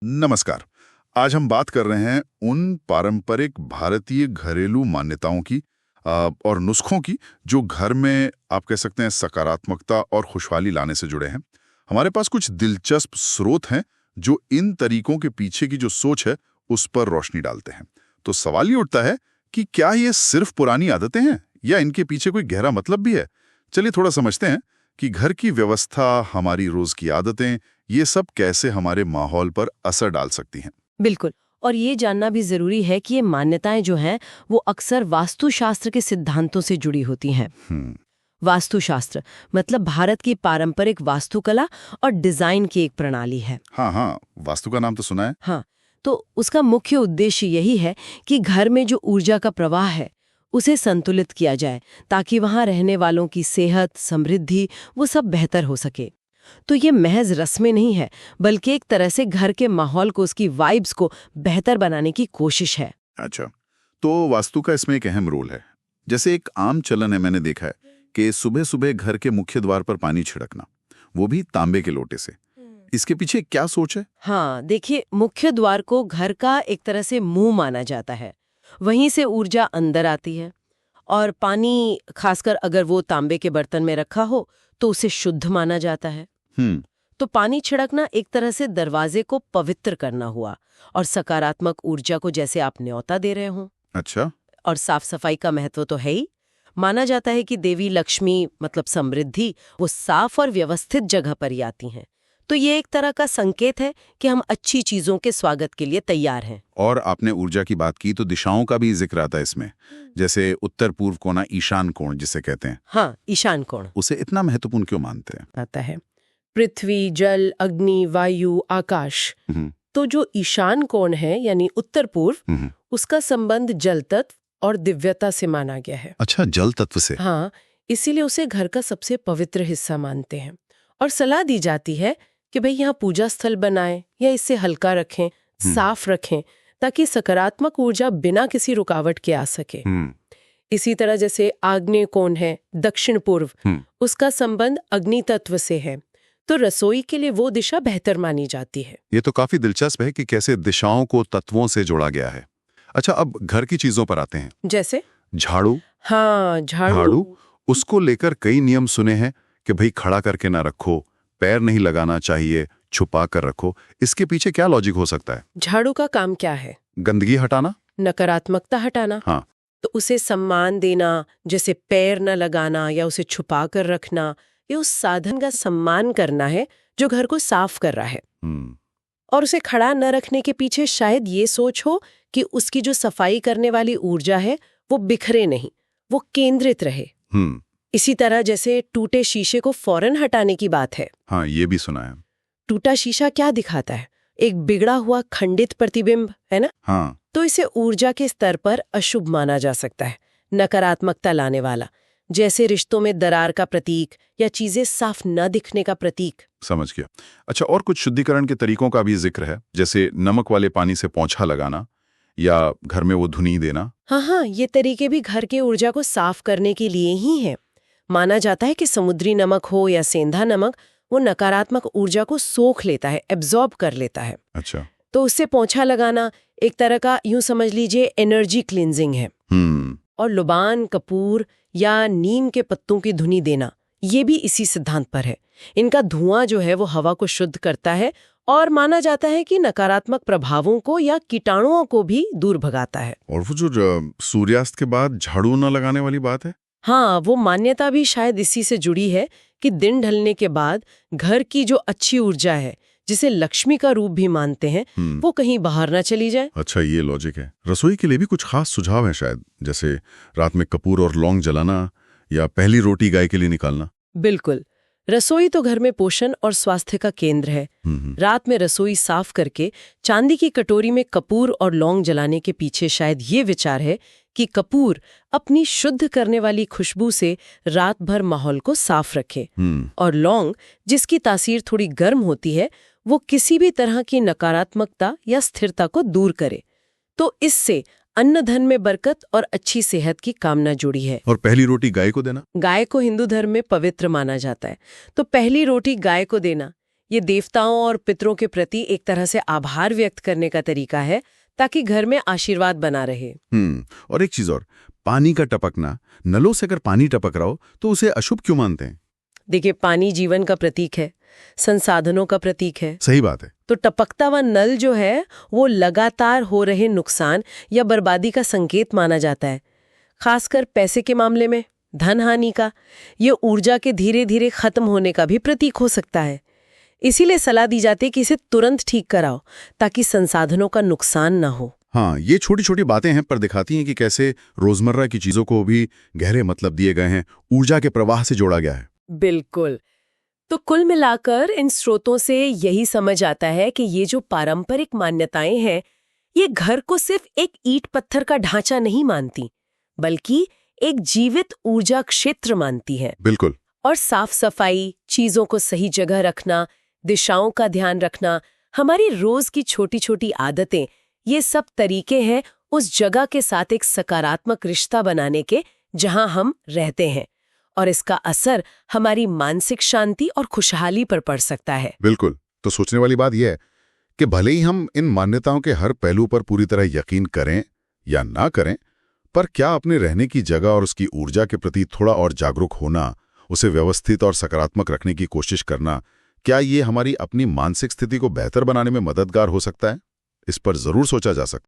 नमस्कार। आज हम बात कर रहे हैं उन पारंपरिक भारतीय घरेलू मान्यताओं की और नुस्खों की जो घर में आप कह सकते हैं सकारात्मकता और खुशहाली लाने से जुड़े हैं। हमारे पास कुछ दिलचस्प स्रोत हैं जो इन तरीकों के पीछे की जो सोच है उस पर रोशनी डालते हैं। तो सवाल ये उठता है कि क्या ये सिर्फ पुरानी आदतें हैं या इनके पीछे कोई गहरा मतलब भी है। चलिए थोड़ा समझते हैं कि घर की व्यवस्था, हमारी रोज की आदतें, ये सब कैसे हमारे माहौल पर असर डाल सकती हैं। बिल्कुल। और ये जानना भी जरूरी है कि ये मान्यताएं जो हैं वो अक्सर वास्तुशास्त्र के सिद्धांतों से जुड़ी होती हैं। वास्तुशास्त्र मतलब भारत की पारंपरिक वास्तुकला और डिजाइन की एक प्रणाली है। हाँ, वास्तु का नाम तो सुना है। हाँ, तो उसका मुख्य उद्देश्य यही है कि घर में जो ऊर्जा का प्रवाह है उसे संतुलित किया जाए ताकि वहां रहने वालों की सेहत, समृद्धि, वो सब बेहतर हो सके। तो ये महज रस्में नहीं है, बल्कि एक तरह से घर के माहौल को, उसकी वाइब्स को बेहतर बनाने की कोशिश है। अच्छा, तो वास्तु का इसमें एक अहम रोल है। जैसे एक आम चलन है, मैंने देखा है कि सुबह सुबह घर के मुख्य द्वार पर पानी छिड़कना, वो भी तांबे के लोटे से। इसके पीछे क्या सोच है? हाँ, देखिए, मुख्य द्वार को घर का एक तरह से मुंह माना जाता है। वहीं से ऊर्जा अंदर आती है और पानी, खासकर अगर वो तांबे के बर्तन में रखा हो तो उसे शुद्ध माना जाता है। तो पानी छिड़कना एक तरह से दरवाजे को पवित्र करना हुआ और सकारात्मक ऊर्जा को जैसे आप न्योता दे रहे हो। अच्छा। और साफ सफाई का महत्व तो है ही। माना जाता है कि देवी लक्ष्मी मतलब समृद्धि, वो साफ और व्यवस्थित जगह पर ही आती हैं। तो ये एक तरह का संकेत है कि हम अच्छी चीजों के स्वागत के लिए तैयार हैं। और आपने ऊर्जा की बात की तो दिशाओं का भी जिक्र आता है इसमें, जैसे उत्तर पूर्व कोना, ईशान कोण जिसे कहते हैं। हाँ, ईशान कोण। उसे इतना महत्वपूर्ण क्यों मानते हैं? आता है पृथ्वी, जल, अग्नि, वायु, आकाश। तो जो ईशान कोण है यानी उत्तर पूर्व, उसका संबंध जल तत्व और दिव्यता से माना गया है। अच्छा, जल तत्व से। हाँ, इसीलिए उसे घर का सबसे पवित्र हिस्सा मानते हैं और सलाह दी जाती है कि भाई यहाँ पूजा स्थल बनाएं या इसे हल्का रखें, साफ रखें, ताकि सकारात्मक ऊर्जा बिना किसी रुकावट के आ सके। इसी तरह जैसे आग्नेय कोण है, दक्षिण पूर्व, उसका संबंध अग्नि तत्व से है, तो रसोई के लिए वो दिशा बेहतर मानी जाती है। ये तो काफी दिलचस्प है कि कैसे दिशाओं को तत्वों से जोड़ा गया है। अच्छा, अब घर की चीजों पर आते हैं। जैसे झाड़ू। हाँ, झाड़ू। उसको लेकर कई नियम सुने हैं कि भाई खड़ा करके ना रखो, पैर नहीं लगाना चाहिए, छुपा कर रखो। इसके पीछे क्या लॉजिक हो सकता है? झाड़ू का काम क्या है? गंदगी हटाना, नकारात्मकता हटाना। हाँ। तो उसे सम्मान देना, जैसे पैर न लगाना या उसे छुपा कर रखना, ये उस साधन का सम्मान करना है जो घर को साफ कर रहा है। और उसे खड़ा न रखने के पीछे शायद ये सोच हो कि उसकी जो सफाई करने वाली ऊर्जा है वो बिखरे नहीं, वो केंद्रित रहे। इसी तरह जैसे टूटे शीशे को फौरन हटाने की बात है। हाँ, ये भी सुना है। टूटा शीशा क्या दिखाता है? एक बिगड़ा हुआ खंडित प्रतिबिंब, है ना? हाँ। तो इसे ऊर्जा के स्तर पर अशुभ माना जा सकता है, नकारात्मकता लाने वाला, जैसे रिश्तों में दरार का प्रतीक या चीजें साफ न दिखने का प्रतीक। समझ गया। अच्छा, और कुछ शुद्धिकरण के तरीकों का भी जिक्र है, जैसे नमक वाले पानी से पोंछा लगाना या घर में वो धुनी देना। हाँ, ये तरीके भी घर की ऊर्जा को साफ करने के लिए ही है। माना जाता है कि समुद्री नमक हो या सेंधा नमक, वो नकारात्मक ऊर्जा को सोख लेता है, एब्जॉर्ब कर लेता है। अच्छा। तो उससे पोंछा लगाना एक तरह का, यूं समझ लीजिए, एनर्जी क्लींजिंग है। और लुबान, कपूर या नीम के पत्तों की धुनी देना, ये भी इसी सिद्धांत पर है। इनका धुआं जो है वो हवा को शुद्ध करता है और माना जाता है कि नकारात्मक प्रभावों को या कीटाणुओं को भी दूर भगाता है। और वो जो सूर्यास्त के बाद झाड़ू न लगाने वाली बात है, हाँ, वो मान्यता भी शायद इसी से जुड़ी है कि दिन ढलने के बाद घर की जो अच्छी ऊर्जा है, जिसे लक्ष्मी का रूप भी मानते हैं, वो कहीं बाहर ना चली जाए। अच्छा, ये लॉजिक है। रसोई के लिए भी कुछ खास सुझाव है शायद, जैसे रात में कपूर और लौंग जलाना या पहली रोटी गाय के लिए निकालना। बिल्कुल। रसोई तो घर में पोषण और स्वास्थ्य का केंद्र है। रात में रसोई साफ करके चांदी की कटोरी में कपूर और लौंग जलाने के पीछे शायद ये विचार है कि कपूर अपनी शुद्ध करने वाली खुशबू से रात भर माहौल को साफ रखे और लौंग, जिसकी तासीर थोड़ी गर्म होती है, वो किसी भी तरह की नकारात्मकता या स्थिरता को दूर करे। तो इससे अन्न धन में बरकत और अच्छी सेहत की कामना जुड़ी है। और पहली रोटी गाय को देना? गाय को हिंदू धर्म में पवित्र माना जाता है, तो पहली रोटी गाय को देना ये देवताओं और पितरों के प्रति एक तरह से आभार व्यक्त करने का तरीका है, ताकि घर में आशीर्वाद बना रहे। और एक चीज और, पानी का टपकना, नलों से अगर पानी टपक रहा हो तो उसे अशुभ क्यों मानते हैं? देखिए, पानी जीवन का प्रतीक है, संसाधनों का प्रतीक है। सही बात है। तो टपकता हुआ नल जो है वो लगातार हो रहे नुकसान या बर्बादी का संकेत माना जाता है, खासकर पैसे के मामले में धन हानि का। ये ऊर्जा के धीरे धीरे खत्म होने का भी प्रतीक हो सकता है। इसीलिए सलाह दी जाती है कि इसे तुरंत ठीक कराओ, ताकि संसाधनों का नुकसान ना हो। हाँ, ये छोटी छोटी बातें हैं पर दिखाती हैं कि कैसे रोजमर्रा की चीजों को भी गहरे मतलब दिए गए हैं, ऊर्जा के प्रवाह से जोड़ा गया है। बिल्कुल। तो कुल मिलाकर इन स्रोतों से यही समझ आता है कि ये जो पारंपरिक मान्यताएं हैं, ये घर को सिर्फ एक ईंट पत्थर का ढांचा नहीं मानती, बल्कि एक जीवित ऊर्जा क्षेत्र मानती है। बिल्कुल। और साफ सफाई, चीजों को सही जगह रखना, दिशाओं का ध्यान रखना, हमारी रोज की छोटी छोटी आदतें, ये सब तरीके हैं उस जगह के साथ एक सकारात्मक रिश्ता बनाने के जहां हम रहते हैं, और इसका असर हमारी मानसिक शांति और खुशहाली पर पड़ सकता है। बिल्कुल। तो सोचने वाली बात यह है कि भले ही हम इन मान्यताओं के हर पहलू पर पूरी तरह यकीन करें या ना करें, पर क्या अपने रहने की जगह और उसकी ऊर्जा के प्रति थोड़ा और जागरूक होना, उसे व्यवस्थित और सकारात्मक रखने की कोशिश करना, क्या ये हमारी अपनी मानसिक स्थिति को बेहतर बनाने में मददगार हो सकता है? इस पर जरूर सोचा जा सकता है।